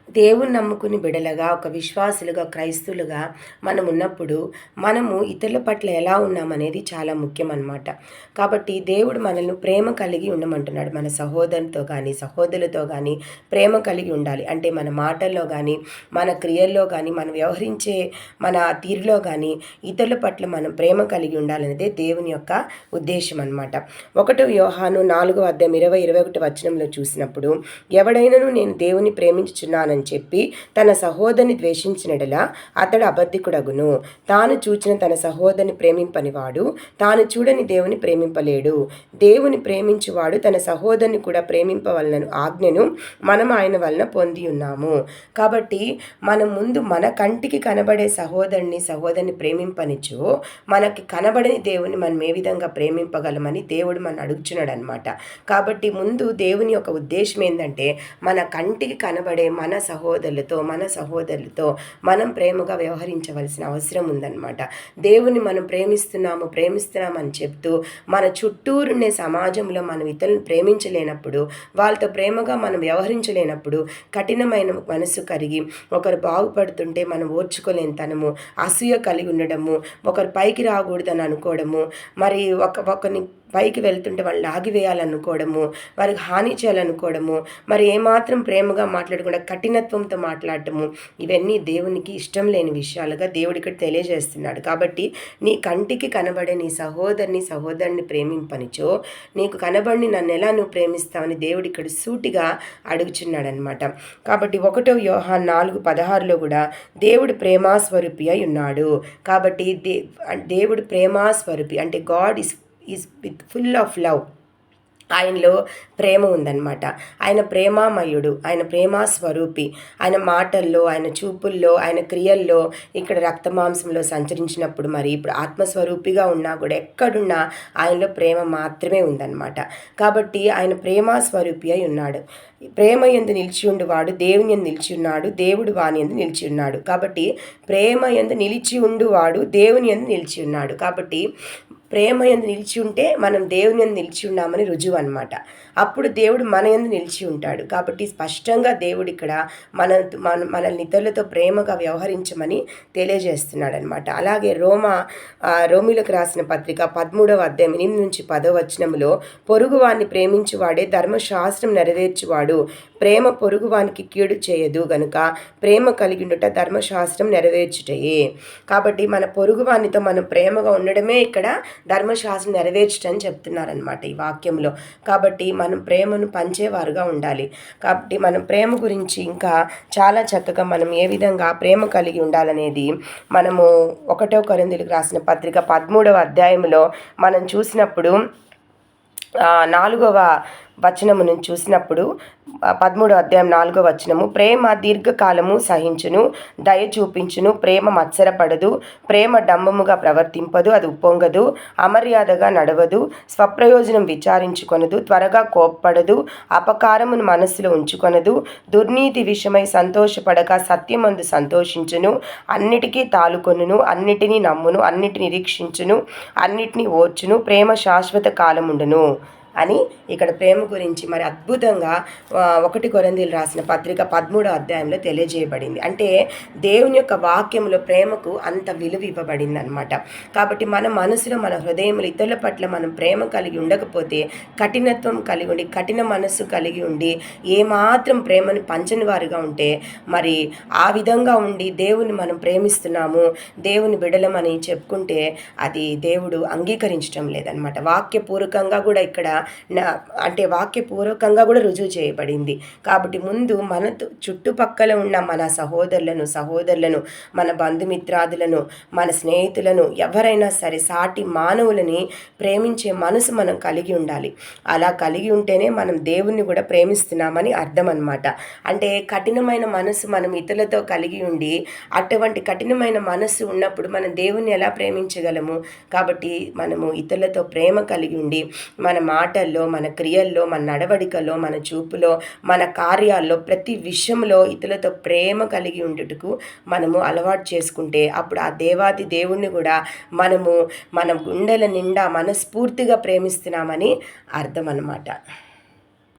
దేవుని నమ్ముకుని బిడలగా, ఒక విశ్వాసులుగా, క్రైస్తువులుగా మనం ఉన్నప్పుడు, మనము ఇతరుల పట్ల ఎలా ఉన్నామనేది చాలా ముఖ్యమనమాట. కాబట్టి దేవుడు మనల్ని ప్రేమ కలిగి ఉండమంటున్నాడు. మన సహోదరునితో కానీ, సహోదరులతో కానీ ప్రేమ కలిగి ఉండాలి. అంటే మన మాటల్లో కానీ, మన క్రియల్లో కానీ, మనం వ్యవహరించే మన తీరులో కానీ ఇతరుల పట్ల మనం ప్రేమ కలిగి ఉండాలనేదే దేవుని యొక్క ఉద్దేశం అనమాట. 1 యోహాను 4:20-21 వచనంలో చూసినప్పుడు, ఎవడైనను నేను దేవుని ప్రేమించుచున్నానని చెప్పి తన సహోదరుని ద్వేషించినడలా అతడు అబద్ధికుడగును. తాను చూచిన తన సహోదరుని ప్రేమింపనివాడు తాను చూడని దేవుని ప్రేమింపలేడు. దేవుని ప్రేమించువాడు తన సహోదరుని కూడా ప్రేమింపవలనను ఆజ్ఞను మనం ఆయన వలన పొంది ఉన్నాము. కాబట్టి మనం ముందు మన కంటికి కనబడే సహోదరిని ప్రేమింపనిచో మనకి కనబడని దేవుని మనం ఏ విధంగా ప్రేమింపగలమని దేవుడు మనం అడుగుచున్నాడు అనమాట. కాబట్టి ముందు దేవుని యొక్క ఉద్దేశం ఏంటంటే, మన కంటికి కనబడే మన సహోదరులతో మనం ప్రేమగా వ్యవహరించవలసిన అవసరం ఉందన్నమాట. దేవుని మనం ప్రేమిస్తున్నామని చెప్తూ మన చుట్టూరుండే సమాజంలో మనం ఇతరులను ప్రేమించలేనప్పుడు, వాళ్ళతో ప్రేమగా మనం వ్యవహరించలేనప్పుడు, కఠినమైన మనసు కలిగి ఒకరు బాగుపడుతుంటే మనం ఓర్చుకోలేని తనము, అసూయ కలిగి ఉండడము, ఒకరు పైకి రాకూడదని అనుకోవడము, మరి ఒకరిని పైకి వెళ్తుంటే వాళ్ళు ఆగివేయాలనుకోవడము, వారికి హాని చేయాలనుకోవడము, మరి ఏమాత్రం ప్రేమగా మాట్లాడకుండా కఠినత్వంతో మాట్లాడటము, ఇవన్నీ దేవునికి ఇష్టం లేని విషయాలుగా దేవుడు ఇక్కడ తెలియజేస్తున్నాడు. కాబట్టి నీ కంటికి కనబడే నీ సహోదరుని ప్రేమింపనిచో, నీకు కనబడి నన్ను ఎలా నువ్వు ప్రేమిస్తావని దేవుడు ఇక్కడ సూటిగా అడుగుచున్నాడు అనమాట. కాబట్టి 1 యోహాను 4:16 కూడా దేవుడు ప్రేమాస్వరూపి అయి ఉన్నాడు. కాబట్టి దేవుడు ప్రేమాస్వరూపి అంటే God is with full of love. ఆయనలో ప్రేమ ఉందన్నమాట. ఆయన ప్రేమామయుడు, ఆయన ప్రేమాస్వరూపి. ఆయన మాటల్లో, ఆయన చూపుల్లో, ఆయన క్రియల్లో, ఇక్కడ రక్తమాంసంలో సంచరించినప్పుడు, మరి ఇప్పుడు ఆత్మస్వరూపిగా ఉన్నా కూడా ఎక్కడున్నా ఆయనలో ప్రేమ మాత్రమే ఉందన్నమాట. కాబట్టి ఆయన ప్రేమాస్వరూపి అయి ఉన్నాడు. ప్రేమ యందు నిలిచి ఉండువాడు దేవుని యందు నిలిచి ఉన్నాడు, దేవుడు వాని యందు నిలిచి ఉన్నాడు. కాబట్టి ప్రేమ యందు నిలిచి ఉండువాడు దేవుని యందు నిలిచి ఉన్నాడు. కాబట్టి ప్రేమ యందు నిలిచి ఉంటే మనం దేవుని యందు నిలిచి ఉన్నామని రుజువు అనమాట. అప్పుడు దేవుడు మన యందు నిలిచి ఉంటాడు. కాబట్టి స్పష్టంగా దేవుడు ఇక్కడ మనల్ని ఇతరులతో ప్రేమగా వ్యవహరించమని తెలియజేస్తున్నాడు అనమాట. అలాగే రోమిలకు రాసిన పత్రిక 13:8-10 వచనంలో, పొరుగువాన్ని ప్రేమించువాడే ధర్మశాస్త్రం నెరవేర్చువాడు, ప్రేమ పొరుగువానికి కీడు చేయదు గనుక ప్రేమ కలిగిండుట ధర్మశాస్త్రం నెరవేర్చుటయే. కాబట్టి మన పొరుగువానితో మనం ప్రేమగా ఉండడమే ఇక్కడ ధర్మశాస్త్రం నెరవేర్చటని చెప్తున్నారనమాట ఈ వాక్యంలో. కాబట్టి మనం ప్రేమను పంచేవారుగా ఉండాలి. కాబట్టి మనం ప్రేమ గురించి ఇంకా చాలా చక్కగా మనం ఏ విధంగా ప్రేమ కలిగి ఉండాలనేది మనము 1 కొరింథీయులకు రాసిన పత్రిక 13వ అధ్యాయంలో మనం చూసినప్పుడు 4వ వచనము నుంచి చూసినప్పుడు 13వ అధ్యాయం 4వ వచనము, ప్రేమ దీర్ఘకాలము సహించును, దయ చూపించును, ప్రేమ మత్సరపడదు, ప్రేమ డంబముగా ప్రవర్తింపదు, అది ఉప్పొంగదు, అమర్యాదగా నడవదు, స్వప్రయోజనం విచారించుకొనదు, త్వరగా కోప్పడదు, అపకారమును మనస్సులో ఉంచుకొనదు, దుర్నీతి విషయమై సంతోషపడక సత్యమందు సంతోషించును, అన్నిటికీ తాలుకొనును, అన్నిటినీ నమ్మును, అన్నిటిని నిరీక్షించును, అన్నిటినీ ఓర్చును, ప్రేమ శాశ్వత కాలముండును అని ఇక్కడ ప్రేమ గురించి మరి అద్భుతంగా 1 కొరింథీయులు రాసిన పత్రిక 13వ అధ్యాయంలో తెలియజేయబడింది. అంటే దేవుని యొక్క వాక్యంలో ప్రేమకు అంత విలువ ఇవ్వబడింది అనమాట. కాబట్టి మన మనసులో, మన హృదయంలో ఇతరుల పట్ల మనం ప్రేమ కలిగి ఉండకపోతే, కఠినత్వం కలిగి ఉండి, కఠిన మనస్సు కలిగి ఉండి, ఏమాత్రం ప్రేమను పంచని వారుగా ఉంటే, మరి ఆ విధంగా ఉండి దేవుని మనం ప్రేమిస్తున్నాము, దేవుని బిడలమని చెప్పుకుంటే అది దేవుడు అంగీకరించడం లేదనమాట. వాక్యపూర్వకంగా కూడా ఇక్కడ వాక్యపూర్వకంగా కూడా రుజువు చేయబడింది. కాబట్టి ముందు మన చుట్టుపక్కల ఉన్న మన సహోదరులను, మన బంధుమిత్రాదులను, మన స్నేహితులను, ఎవరైనా సరే సాటి మానవులని ప్రేమించే మనసు మనం కలిగి ఉండాలి. అలా కలిగి ఉంటేనే మనం దేవుణ్ణి కూడా ప్రేమిస్తున్నామని అర్థం అనమాట. అంటే కఠినమైన మనసు మనం ఇతరులతో కలిగి ఉండి, అటువంటి కఠినమైన మనసు ఉన్నప్పుడు మనం దేవుణ్ణి ఎలా ప్రేమించగలము? కాబట్టి మనము ఇతరులతో ప్రేమ కలిగి ఉండి, మన మాటల్లో, మన క్రియల్లో, మన నడవడికలో, మన చూపులో, మన కార్యాల్లో, ప్రతి విషయంలో ఇతరులతో ప్రేమ కలిగి ఉండుటకు మనము అలవాటు చేసుకుంటే, అప్పుడు ఆ దేవాది దేవుణ్ణి కూడా మనము మన గుండెల నిండా మనస్ఫూర్తిగా ప్రేమిస్తున్నామని అర్థం అన్నమాట.